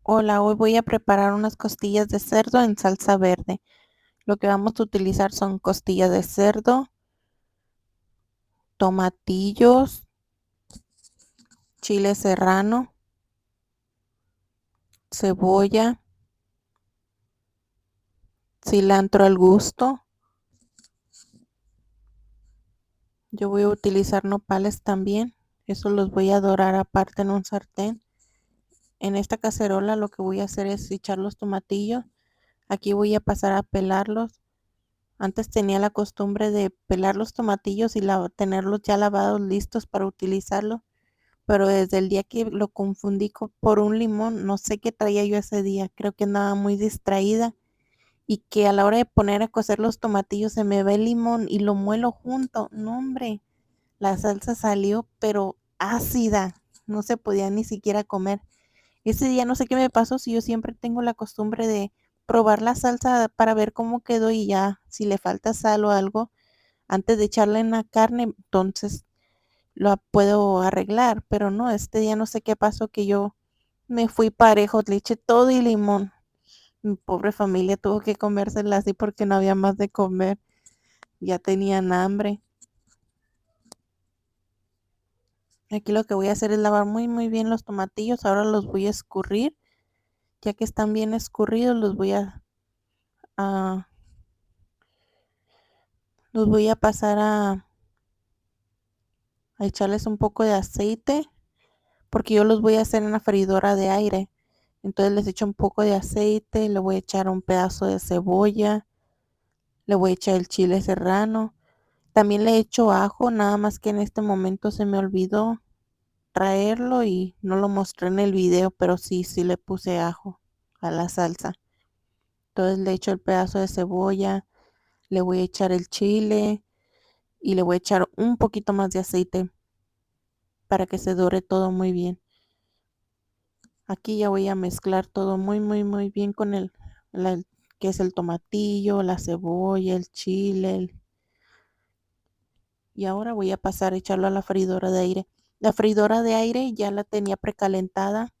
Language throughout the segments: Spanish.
Hola, hoy voy a preparar unas costillas de cerdo en salsa verde. Lo que vamos a utilizar son costillas de cerdo, tomatillos, chile serrano, cebolla, cilantro al gusto. Yo voy a utilizar nopales también. Eso los voy a dorar aparte en un sartén. En esta cacerola lo que voy a hacer es echar los tomatillos. Aquí voy a pasar a pelarlos. Antes tenía la costumbre de pelar los tomatillos y tenerlos ya lavados listos para utilizarlos, pero desde el día que lo confundí por un limón, no sé qué traía yo ese día, creo que andaba muy distraída y que a la hora de poner a cocer los tomatillos se me va el limón y lo muelo junto. No, hombre, la salsa salió pero ácida, no se podía ni siquiera comer. Ese día no sé qué me pasó, si yo siempre tengo la costumbre de probar la salsa para ver cómo quedó y ya, si le falta sal o algo, antes de echarla en la carne, entonces lo puedo arreglar, pero no, este día no sé qué pasó que yo me fui parejo, le eché todo y limón. Mi pobre familia tuvo que comérsela así porque no había más de comer, ya tenían hambre. Aquí lo que voy a hacer es lavar muy bien los tomatillos, ahora los voy a escurrir, ya que están bien escurridos, a- los voy a pasar a echarles un poco de aceite, porque yo los voy a hacer en la freidora de aire. Entonces les echo un poco de aceite, le voy a echar un pedazo de cebolla, le voy a echar el chile serrano. También le echo ajo, nada más que en este momento se me olvidó traerlo y no lo mostré en el video, pero sí le puse ajo a la salsa. Entonces le echo el pedazo de cebolla, le voy a echar el chile y le voy a echar un poquito más de aceite para que se dore todo muy bien. Aquí ya voy a mezclar todo muy bien con que es el tomatillo, la cebolla, el chile, y ahora voy a pasar a echarlo a la freidora de aire. La freidora de aire ya la tenía precalentada,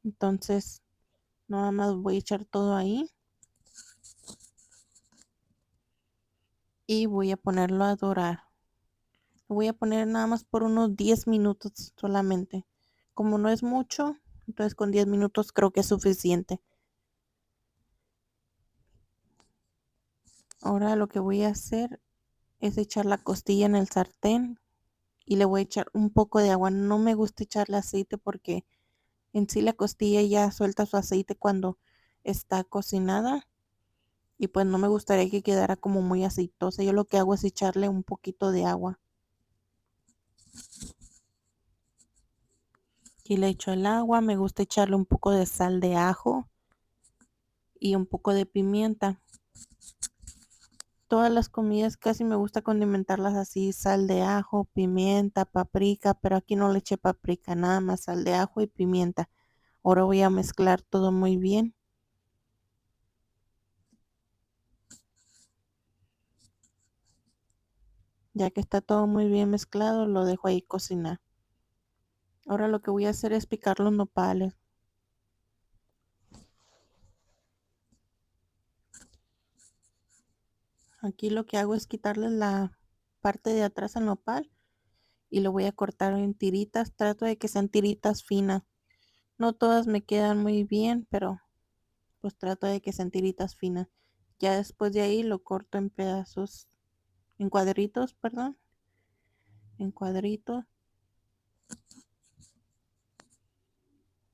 entonces nada más voy a echar todo ahí y voy a ponerlo a dorar. Lo voy a poner nada más por unos 10 minutos solamente. Como no es mucho, entonces con 10 minutos creo que es suficiente. Ahora lo que voy a hacer es echar la costilla en el sartén y le voy a echar un poco de agua. No me gusta echarle aceite porque en sí la costilla ya suelta su aceite cuando está cocinada y pues no me gustaría que quedara como muy aceitosa. Yo lo que hago es echarle un poquito de agua y le echo el agua. Me gusta echarle un poco de sal de ajo y un poco de pimienta. Todas las comidas casi me gusta condimentarlas así, sal de ajo, pimienta, paprika, pero aquí no le eché paprika, nada más sal de ajo y pimienta. Ahora voy a mezclar todo muy bien. Ya que está todo muy bien mezclado, lo dejo ahí cocinar. Ahora lo que voy a hacer es picar los nopales. Aquí lo que hago es quitarle la parte de atrás al nopal y lo voy a cortar en tiritas. Trato de que sean tiritas finas. No todas me quedan muy bien, pero pues trato de que sean tiritas finas. Ya después de ahí lo corto en pedazos, en cuadritos, perdón, en cuadritos.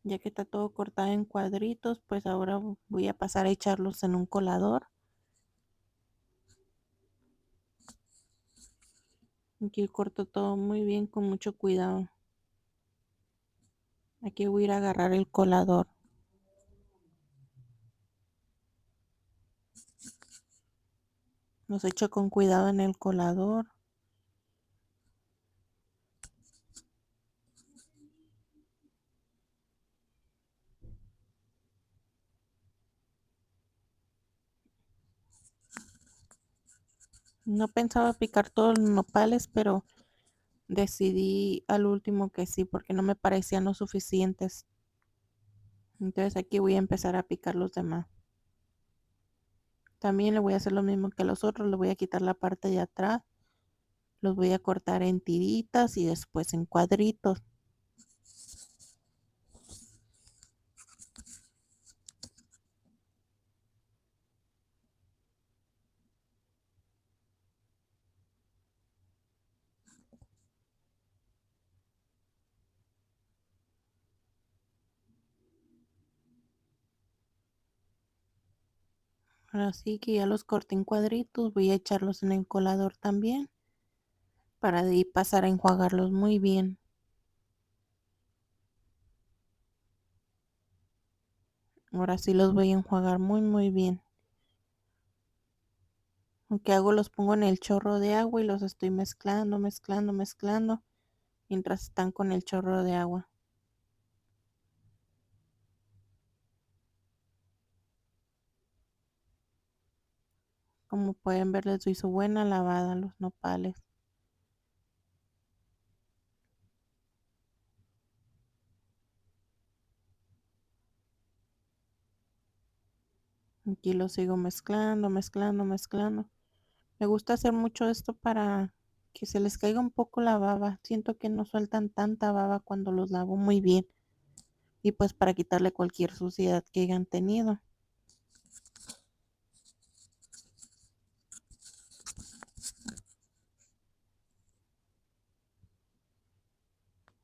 Ya que está todo cortado en cuadritos, pues ahora voy a pasar a echarlos en un colador. Aquí corto todo muy bien con mucho cuidado. Aquí voy a ir a agarrar el colador. Los echo con cuidado en el colador. No pensaba picar todos los nopales, pero decidí al último que sí, porque no me parecían lo suficientes. Entonces aquí voy a empezar a picar los demás. También le voy a hacer lo mismo que los otros. Le voy a quitar la parte de atrás. Los voy a cortar en tiritas y después en cuadritos. Ahora sí que ya los corté en cuadritos. Voy a echarlos en el colador también. Para de ahí pasar a enjuagarlos muy bien. Ahora sí los voy a enjuagar muy bien. Lo que hago, los pongo en el chorro de agua y los estoy mezclando mientras están con el chorro de agua. Como pueden ver, les doy su buena lavada a los nopales. Aquí los sigo mezclando. Me gusta hacer mucho esto para que se les caiga un poco la baba. Siento que no sueltan tanta baba cuando los lavo muy bien. Y pues para quitarle cualquier suciedad que hayan tenido.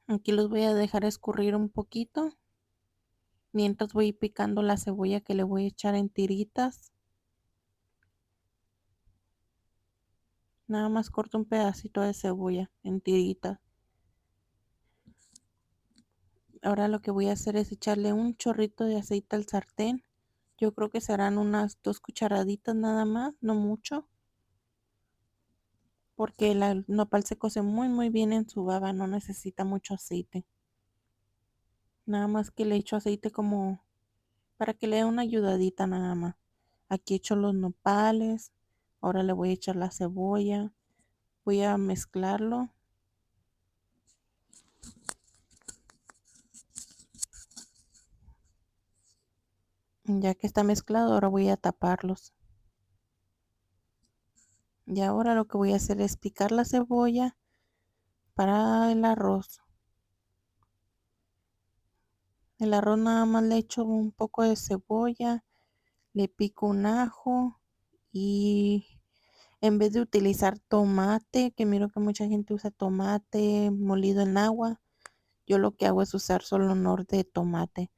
Aquí los voy a dejar escurrir un poquito. Mientras voy picando la cebolla que le voy a echar en tiritas. Nada más corto un pedacito de cebolla en tiritas. Ahora lo que voy a hacer es echarle un chorrito de aceite al sartén. Yo creo que serán unas 2 cucharaditas nada más, no mucho. Porque el nopal se cose muy bien en su baba, no necesita mucho aceite. Nada más que le echo aceite como para que le dé una ayudadita nada más. Aquí echo los nopales. Ahora le voy a echar la cebolla. Voy a mezclarlo. Ya que está mezclado, ahora voy a taparlos. Y ahora lo que voy a hacer es picar la cebolla para el arroz. El arroz nada más le echo un poco de cebolla, le pico un ajo y en vez de utilizar tomate, que miro que mucha gente usa tomate molido en agua, yo lo que hago es usar solo nor de tomate,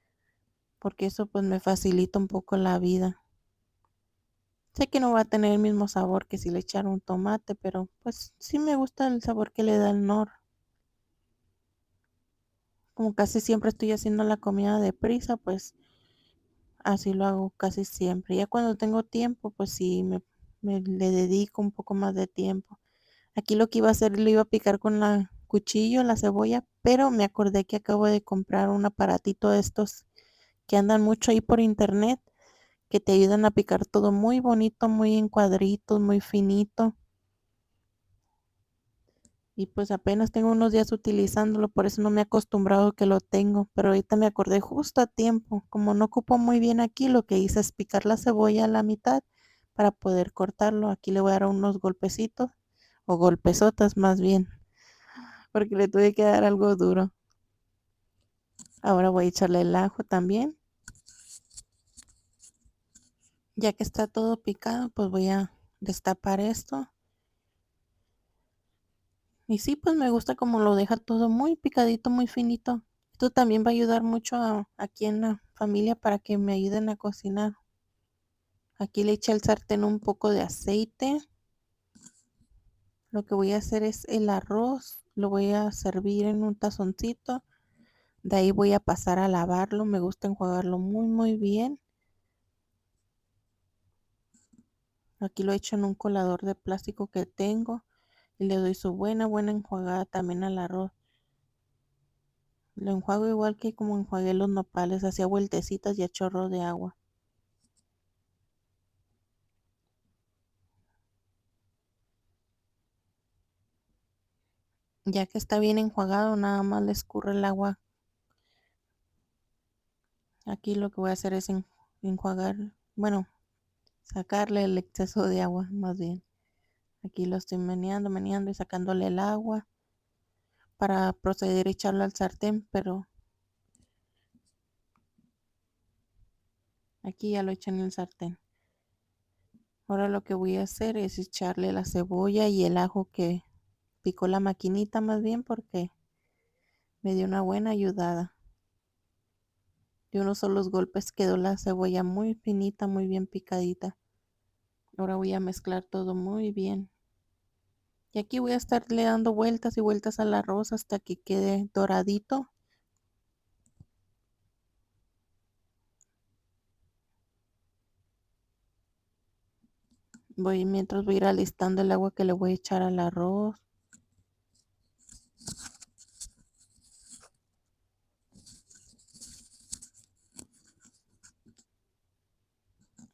porque eso pues me facilita un poco la vida. Sé que no va a tener el mismo sabor que si le echara un tomate, pero pues sí me gusta el sabor que le da el nor. Como casi siempre estoy haciendo la comida deprisa, pues así lo hago casi siempre. Ya cuando tengo tiempo, pues sí, me le dedico un poco más de tiempo. Aquí lo que iba a hacer, lo iba a picar con la cuchillo, la cebolla, pero me acordé que acabo de comprar un aparatito de estos que andan mucho ahí por internet, que te ayudan a picar todo muy bonito, muy en cuadritos, muy finito. Y pues apenas tengo unos días utilizándolo, por eso no me he acostumbrado que lo tengo, pero ahorita me acordé justo a tiempo. Como no ocupo muy bien aquí, lo que hice es picar la cebolla a la mitad para poder cortarlo. Aquí le voy a dar unos golpecitos, o golpesotas más bien, porque le tuve que dar algo duro. Ahora voy a echarle el ajo también. Ya que está todo picado, pues voy a destapar esto. Y sí, pues me gusta como lo deja todo muy picadito, muy finito. Esto también va a ayudar mucho aquí en la familia para que me ayuden a cocinar. Aquí le eché al sartén un poco de aceite. Lo que voy a hacer es el arroz. Lo voy a servir en un tazoncito. De ahí voy a pasar a lavarlo. Me gusta enjuagarlo muy bien. Aquí lo echo en un colador de plástico que tengo. Y le doy su buena enjuagada también al arroz. Lo enjuago igual que como enjuagué los nopales, hacía vueltecitas y a chorro de agua. Ya que está bien enjuagado, nada más le escurre el agua Aquí lo que voy a hacer es enjuagar, bueno, sacarle el exceso de agua, más bien. Aquí lo estoy meneando, meneando y sacándole el agua para proceder a echarlo al sartén, pero aquí ya lo eché en el sartén. Ahora lo que voy a hacer es echarle la cebolla y el ajo que picó la maquinita, más bien porque me dio una buena ayudada. De unos solos golpes quedó la cebolla muy finita, muy bien picadita. Ahora voy a mezclar todo muy bien. Y aquí voy a estarle dando vueltas y vueltas al arroz hasta que quede doradito. Mientras voy a ir alistando el agua que le voy a echar al arroz.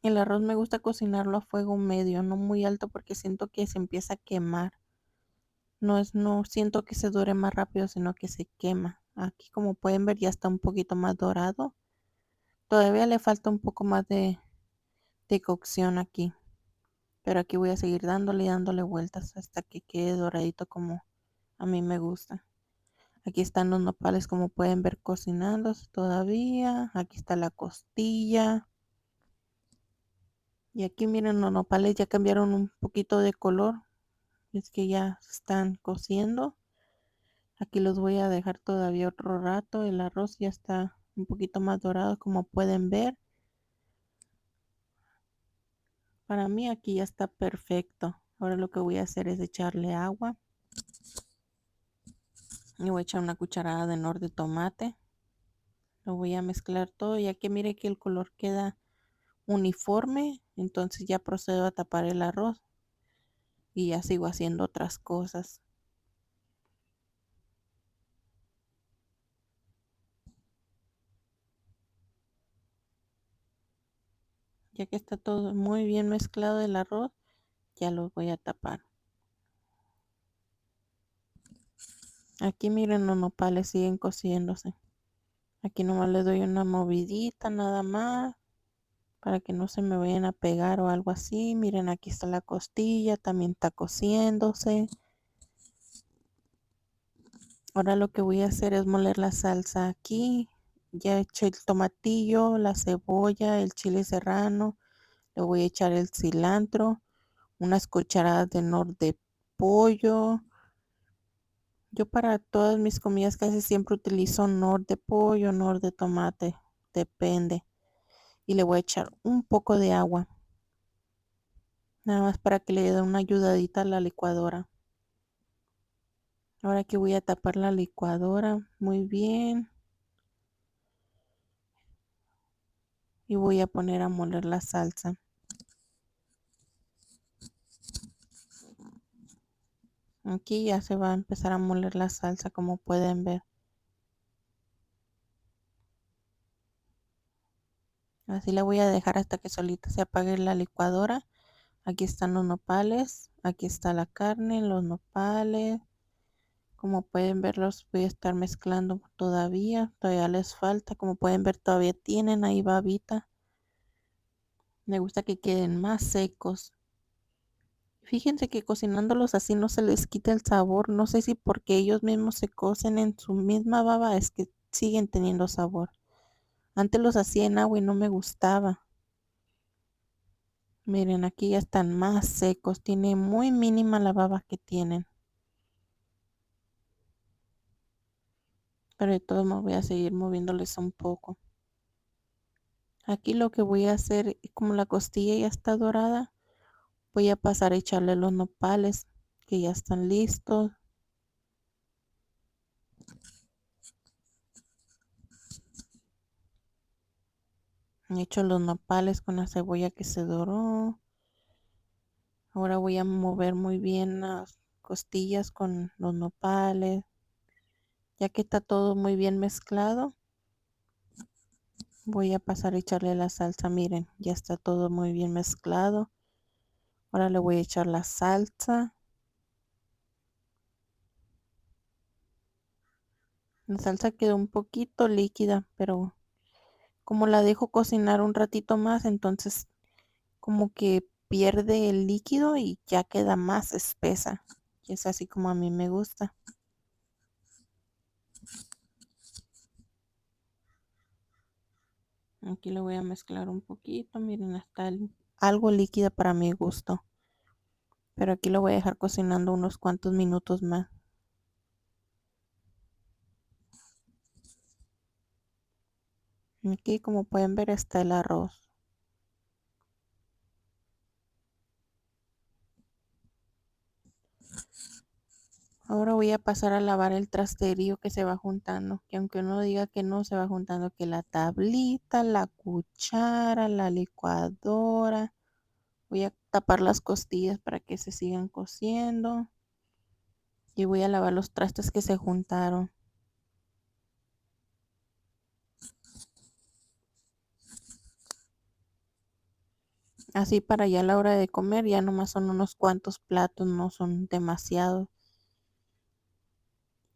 El arroz me gusta cocinarlo a fuego medio, no muy alto porque siento que se empieza a quemar. No siento que se dore más rápido, sino que se quema. Aquí como pueden ver ya está un poquito más dorado. Todavía le falta un poco más de cocción aquí. Pero aquí voy a seguir dándole y dándole vueltas hasta que quede doradito como a mí me gusta. Aquí están los nopales como pueden ver cocinándose todavía. Aquí está la costilla. Y aquí miren los nopales ya cambiaron un poquito de color. Es que ya se están cociendo. Aquí los voy a dejar todavía otro rato. El arroz ya está un poquito más dorado como pueden ver. Para mí aquí ya está perfecto. Ahora lo que voy a hacer es echarle agua. Y voy a echar una cucharada de nor de tomate. Lo voy a mezclar todo ya que mire que el color queda uniforme. Entonces ya procedo a tapar el arroz. Y ya sigo haciendo otras cosas. Ya que está todo muy bien mezclado el arroz, ya lo voy a tapar. Aquí miren los nopales siguen cociéndose. Aquí nomás le doy una movidita nada más para que no se me vayan a pegar o algo así. Miren, aquí está la costilla, también está cociéndose. Ahora lo que voy a hacer es moler la salsa aquí. Ya eché el tomatillo, la cebolla, el chile serrano. Le voy a echar el cilantro, unas cucharadas de nor de pollo. Yo para todas mis comidas casi siempre utilizo nor de pollo, nor de tomate, depende. Y le voy a echar un poco de agua, nada más para que le dé una ayudadita a la licuadora. Ahora que voy a tapar la licuadora muy bien y voy a poner a moler la salsa. Aquí ya se va a empezar a moler la salsa como pueden ver. Así la voy a dejar hasta que solita se apague la licuadora. Aquí están los nopales, aquí está la carne, los nopales. Como pueden ver, los voy a estar mezclando todavía les falta. Como pueden ver, todavía tienen ahí babita. Me gusta que queden más secos. Fíjense que cocinándolos así no se les quita el sabor. No sé si porque ellos mismos se cocen en su misma baba es que siguen teniendo sabor. Antes los hacía en agua y no me gustaba. Miren, aquí ya están más secos. Tiene muy mínima la baba que tienen. Pero de todos modos voy a seguir moviéndoles un poco. Aquí lo que voy a hacer, como la costilla ya está dorada, voy a pasar a echarle los nopales que ya están listos. Echo los nopales con la cebolla que se doró. Ahora voy a mover muy bien las costillas con los nopales. Ya que está todo muy bien mezclado, voy a pasar a echarle la salsa. Miren, ya está todo muy bien mezclado. Ahora le voy a echar la salsa. La salsa quedó un poquito líquida, pero como la dejo cocinar un ratito más, entonces como que pierde el líquido y ya queda más espesa. Y es así como a mí me gusta. Aquí lo voy a mezclar un poquito. Miren, está algo líquida para mi gusto. Pero aquí lo voy a dejar cocinando unos cuantos minutos más. Aquí como pueden ver está el arroz. Ahora voy a pasar a lavar el trasterío que se va juntando. Que aunque uno diga que no, se va juntando que la tablita, la cuchara, la licuadora. Voy a tapar las costillas para que se sigan cociendo. Y voy a lavar los trastes que se juntaron. Así para ya a la hora de comer ya nomás son unos cuantos platos, no son demasiados.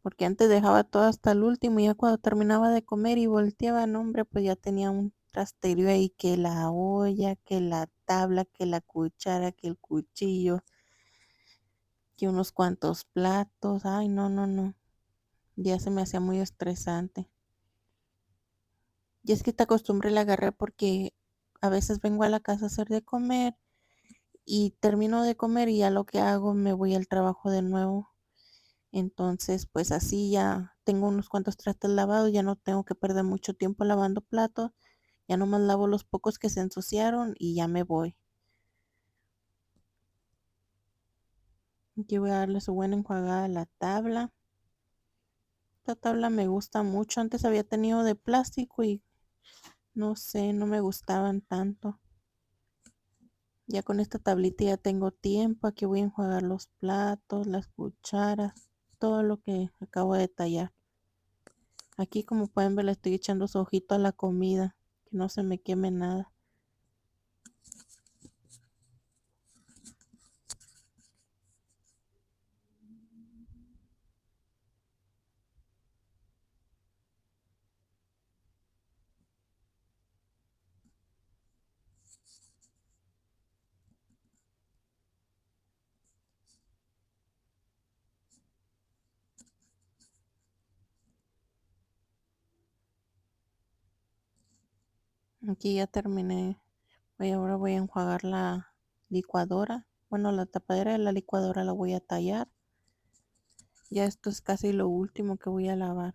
Porque antes dejaba todo hasta el último y ya cuando terminaba de comer y volteaba, no hombre, pues ya tenía un trasterio ahí, que la olla, que la tabla, que la cuchara, que el cuchillo, que unos cuantos platos. Ay, no, no, no. Ya se me hacía muy estresante. Y es que esta costumbre la agarré porque a veces vengo a la casa a hacer de comer y termino de comer y ya lo que hago me voy al trabajo de nuevo. Entonces, pues así ya tengo unos cuantos trastes lavados, ya no tengo que perder mucho tiempo lavando platos, ya nomás lavo los pocos que se ensuciaron y ya me voy. Aquí voy a darle su buena enjuagada a la tabla. Esta tabla me gusta mucho. Antes había tenido de plástico y no sé, no me gustaban tanto. Ya con esta tablita ya tengo tiempo. Aquí voy a enjuagar los platos, las cucharas, todo lo que acabo de tallar. Aquí como pueden ver le estoy echando su ojito a la comida, que no se me queme nada. Aquí ya terminé. Ahora voy a enjuagar la licuadora. Bueno, la tapadera de la licuadora la voy a tallar. Ya esto es casi lo último que voy a lavar.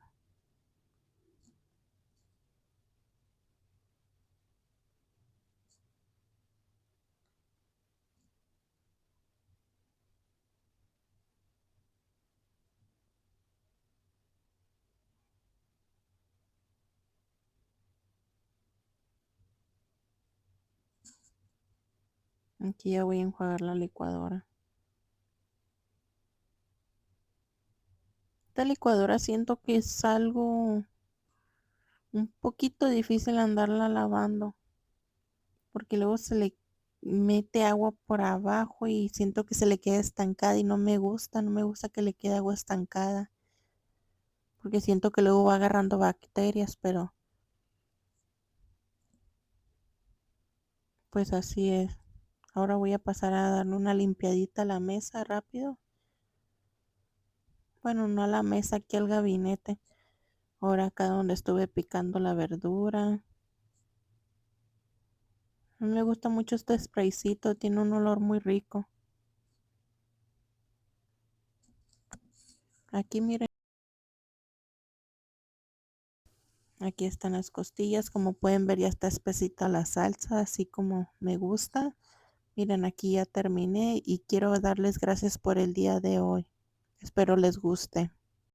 Aquí ya voy a enjuagar la licuadora. Esta licuadora siento que es algo un poquito difícil andarla lavando, porque luego se le mete agua por abajo y siento que se le queda estancada y no me gusta que le quede agua estancada, porque siento que luego va agarrando bacterias, pero pues así es. Ahora voy a pasar a darle una limpiadita a la mesa rápido. Bueno, no a la mesa, aquí al gabinete. Ahora acá donde estuve picando la verdura. A mí me gusta mucho este spraycito, tiene un olor muy rico. Aquí miren, aquí están las costillas. Como pueden ver ya está espesita la salsa, así como me gusta. Miren, aquí ya terminé y quiero darles gracias por el día de hoy. Espero les guste.